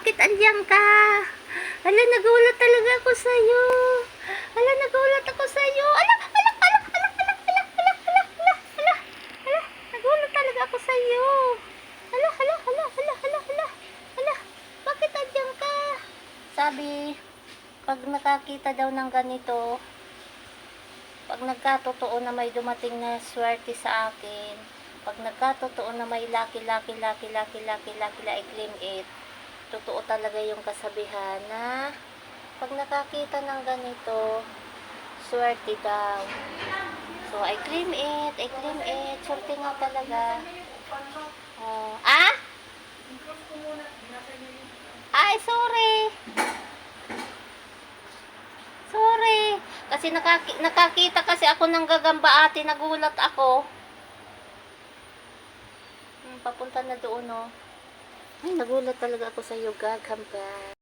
bakit andiyan ka? Hala, nagulat talaga ako sa'yo. Hala, nagulat ako sa'yo. Hala, hala, hala, hala, hala, hala, hala, hala, hala, hala, hala, nagulat talaga ako sa'yo. Hala, hala, hala, hala, hala, hala, hala, bakit andiyan ka? Sabi, pag nakakita daw ng ganito, pag nagkatotoo na may dumating na swerte sa akin, pag nagkatotoo na may lucky, I claim it. Totoo talaga yung kasabihan na pag nakakita ng ganito, swerte daw. So, I claim it, swerte nga talaga. Ay, sorry. Kasi nakakita kasi ako ng gagamba ate, nagulat ako. Papunta na doon, no? Ay, nagulat talaga ako sa iyo, gagamba.